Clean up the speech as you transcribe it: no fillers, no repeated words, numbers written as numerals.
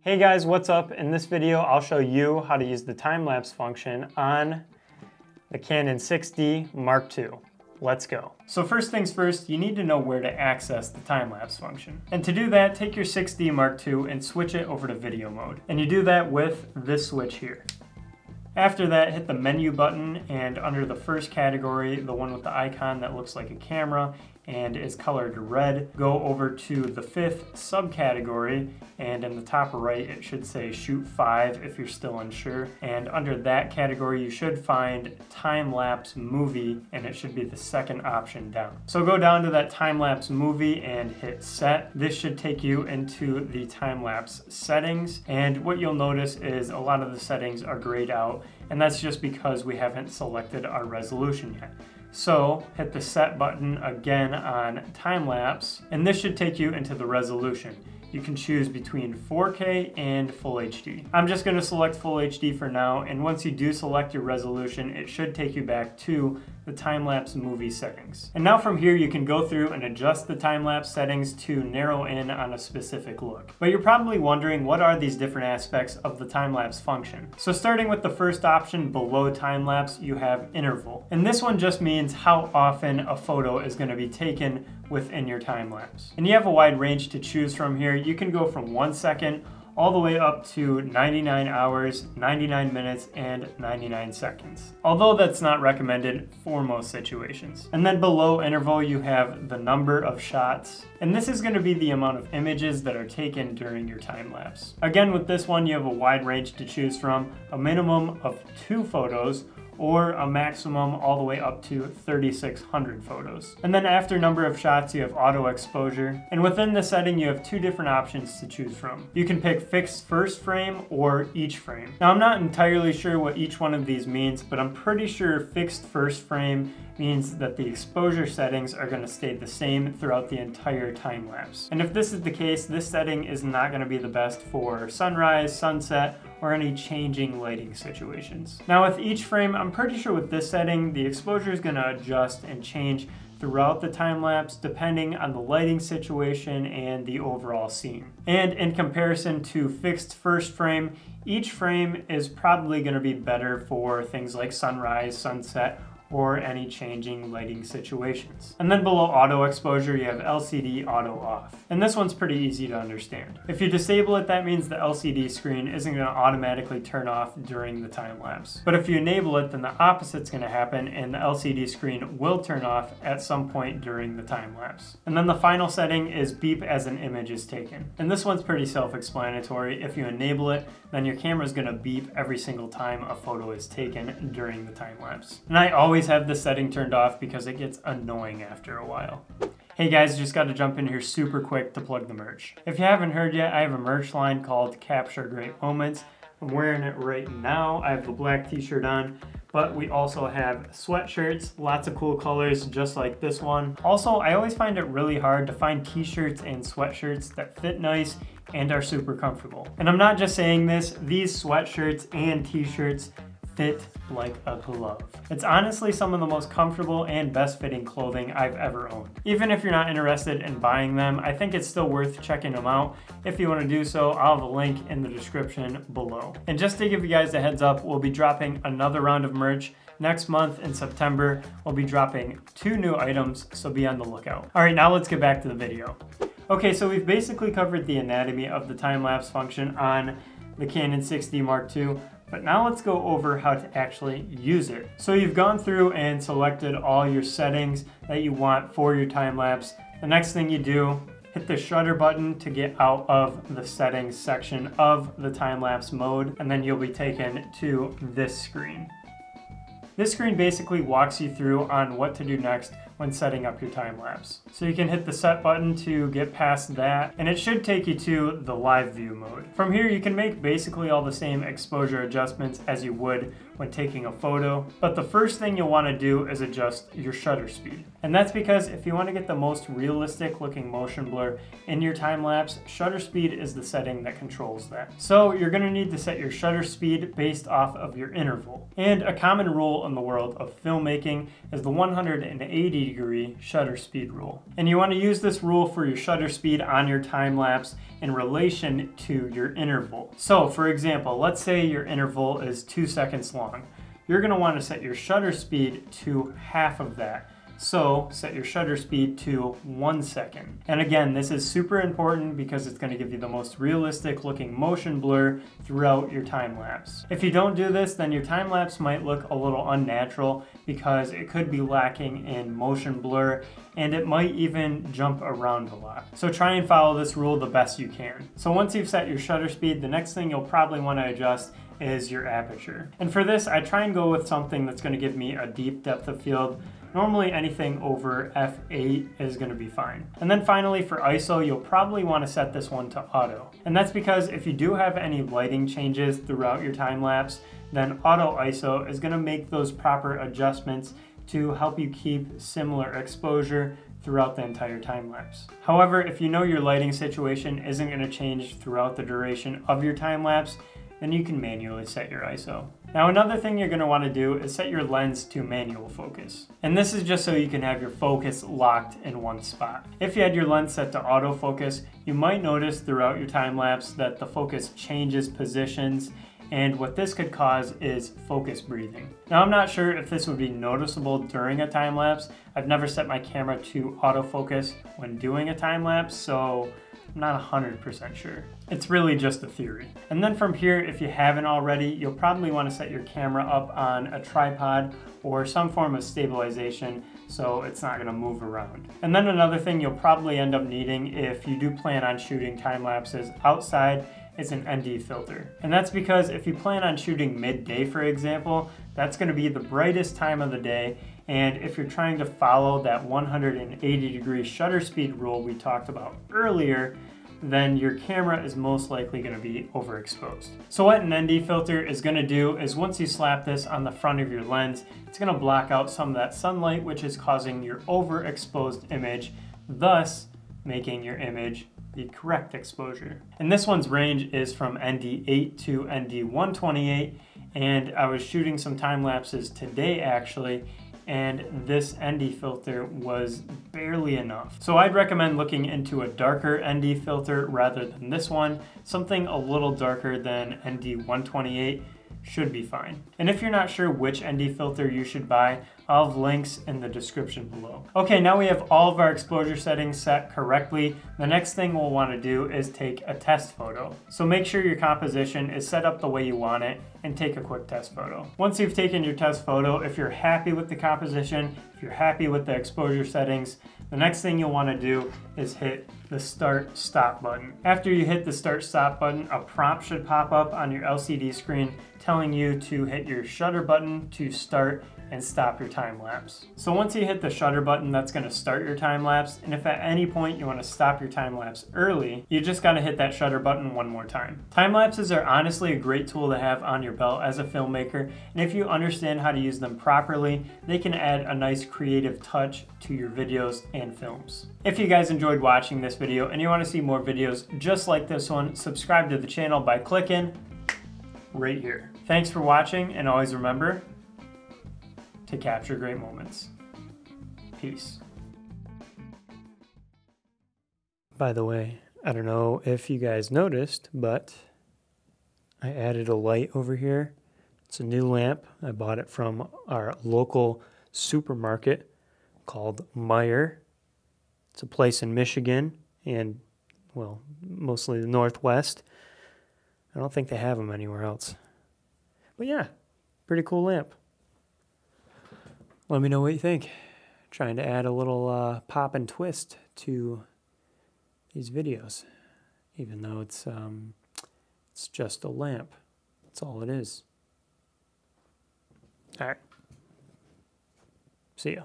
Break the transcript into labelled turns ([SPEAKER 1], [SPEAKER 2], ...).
[SPEAKER 1] Hey guys, what's up? In this video, I'll show you how to use the time-lapse function on the Canon 6D Mark II. Let's go. So first things first, you need to know where to access the time-lapse function. And to do that, take your 6D Mark II and switch it over to video mode. And you do that with this switch here. After that, hit the menu button, and under the first category, the one with the icon that looks like a camera and is colored red, go over to the fifth subcategory, and in the top right it should say shoot 5 if you're still unsure, and under that category you should find time-lapse movie, and it should be the second option down. So go down to that time-lapse movie and hit set. This should take you into the time-lapse settings, and what you'll notice is a lot of the settings are grayed out, and that's just because we haven't selected our resolution yet. So hit the set button again on time-lapse, and this should take you into the resolution. You can choose between 4K and Full HD. I'm just going to select Full HD for now, and once you do select your resolution, it should take you back to the time-lapse movie settings. And now from here you can go through and adjust the time-lapse settings to narrow in on a specific look. But you're probably wondering, what are these different aspects of the time-lapse function? So starting with the first option below time-lapse, you have interval. And this one just means how often a photo is going to be taken within your time-lapse. And you have a wide range to choose from here. You can go from 1 second all the way up to 99 hours, 99 minutes, and 99 seconds. Although that's not recommended for most situations. And then below interval, you have the number of shots. And this is going to be the amount of images that are taken during your time lapse. Again, with this one, you have a wide range to choose from, a minimum of 2 photos, or a maximum all the way up to 3,600 photos. And then after number of shots, you have auto exposure. And within the setting, you have 2 different options to choose from. You can pick fixed first frame or each frame. Now, I'm not entirely sure what each one of these means, but I'm pretty sure fixed first frame means that the exposure settings are going to stay the same throughout the entire time lapse. And if this is the case, this setting is not going to be the best for sunrise, sunset, or any changing lighting situations. Now with each frame, I'm pretty sure with this setting, the exposure is going to adjust and change throughout the time lapse depending on the lighting situation and the overall scene. And in comparison to fixed first frame, each frame is probably going to be better for things like sunrise, sunset, or any changing lighting situations. And then below auto exposure, you have LCD auto off. And this one's pretty easy to understand. If you disable it, that means the LCD screen isn't going to automatically turn off during the time lapse. But if you enable it, then the opposite's going to happen, and the LCD screen will turn off at some point during the time lapse. And then the final setting is beep as an image is taken. And this one's pretty self-explanatory. If you enable it, then your camera's going to beep every single time a photo is taken during the time lapse. And I always have this setting turned off because it gets annoying after a while. Hey guys, just got to jump in here super quick to plug the merch. If you haven't heard yet, I have a merch line called Capture Great Moments. I'm wearing it right now. I have the black t-shirt on, but we also have sweatshirts, lots of cool colors just like this one. Also, I always find it really hard to find t-shirts and sweatshirts that fit nice and are super comfortable. And I'm not just saying this, these sweatshirts and t-shirts fit like a glove. It's honestly some of the most comfortable and best fitting clothing I've ever owned. Even if you're not interested in buying them, I think it's still worth checking them out. If you want to do so, I'll have a link in the description below. And just to give you guys a heads up, we'll be dropping another round of merch next month in September. We'll be dropping 2 new items, so be on the lookout. All right, now let's get back to the video. Okay, so we've basically covered the anatomy of the time-lapse function on the Canon 6D Mark II. But now let's go over how to actually use it. So you've gone through and selected all your settings that you want for your time lapse. The next thing you do, hit the shutter button to get out of the settings section of the time lapse mode, and then you'll be taken to this screen. This screen basically walks you through on what to do next when setting up your time lapse. So you can hit the set button to get past that, and it should take you to the live view mode. From here, you can make basically all the same exposure adjustments as you would when taking a photo, but the first thing you'll want to do is adjust your shutter speed. And that's because if you want to get the most realistic looking motion blur in your time lapse, shutter speed is the setting that controls that. So you're going to need to set your shutter speed based off of your interval. And a common rule in the world of filmmaking is the 180-degree shutter speed rule. And you want to use this rule for your shutter speed on your time lapse in relation to your interval. So for example, let's say your interval is 2 seconds long. You're going to want to set your shutter speed to half of that. So set your shutter speed to 1 second. And again, this is super important because it's going to give you the most realistic looking motion blur throughout your time lapse. If you don't do this, then your time lapse might look a little unnatural because it could be lacking in motion blur and it might even jump around a lot. So try and follow this rule the best you can. So once you've set your shutter speed, the next thing you'll probably want to adjust is your aperture. And for this, I try and go with something that's going to give me a deep depth of field. Normally anything over f8 is going to be fine. And then finally for ISO, you'll probably want to set this one to auto. And that's because if you do have any lighting changes throughout your time lapse, then auto ISO is going to make those proper adjustments to help you keep similar exposure throughout the entire time lapse. However, if you know your lighting situation isn't going to change throughout the duration of your time lapse, then you can manually set your ISO. Now another thing you're going to want to do is set your lens to manual focus. And this is just so you can have your focus locked in one spot. If you had your lens set to autofocus, you might notice throughout your time lapse that the focus changes positions, and what this could cause is focus breathing. Now I'm not sure if this would be noticeable during a time lapse. I've never set my camera to autofocus when doing a time lapse, so I'm not 100% sure. It's really just a theory. And then from here, if you haven't already, you'll probably want to set your camera up on a tripod or some form of stabilization so it's not going to move around. And then another thing you'll probably end up needing if you do plan on shooting time lapses outside is an ND filter. And that's because if you plan on shooting midday, for example, that's going to be the brightest time of the day. And if you're trying to follow that 180-degree shutter speed rule we talked about earlier, then your camera is most likely going to be overexposed. So what an ND filter is going to do is once you slap this on the front of your lens, it's going to block out some of that sunlight, which is causing your overexposed image, thus making your image the correct exposure. And this one's range is from ND8 to ND128, and I was shooting some time lapses today actually, and this ND filter was barely enough. So I'd recommend looking into a darker ND filter rather than this one. Something a little darker than ND128 should be fine. And if you're not sure which ND filter you should buy, I'll have links in the description below. Okay, now we have all of our exposure settings set correctly. The next thing we'll want to do is take a test photo. So make sure your composition is set up the way you want it and take a quick test photo. Once you've taken your test photo, if you're happy with the composition, if you're happy with the exposure settings, the next thing you'll want to do is hit the start stop button. After you hit the start stop button, a prompt should pop up on your LCD screen telling you to hit your shutter button to start and stop your time lapse. So once you hit the shutter button, that's going to start your time lapse, and if at any point you want to stop your time lapse early, you just got to hit that shutter button one more time. Time lapses are honestly a great tool to have on your belt as a filmmaker, and if you understand how to use them properly, they can add a nice creative touch to your videos and films. If you guys enjoyed watching this video and you want to see more videos just like this one, subscribe to the channel by clicking right here. Thanks for watching, and always remember to capture great moments. Peace. By the way, I don't know if you guys noticed, but I added a light over here. It's a new lamp. I bought it from our local supermarket called Meijer. It's a place in Michigan and, well, mostly the Northwest. I don't think they have them anywhere else. But yeah, pretty cool lamp. Let me know what you think. Trying to add a little pop and twist to these videos, even though it's just a lamp. That's all it is. All right. See ya.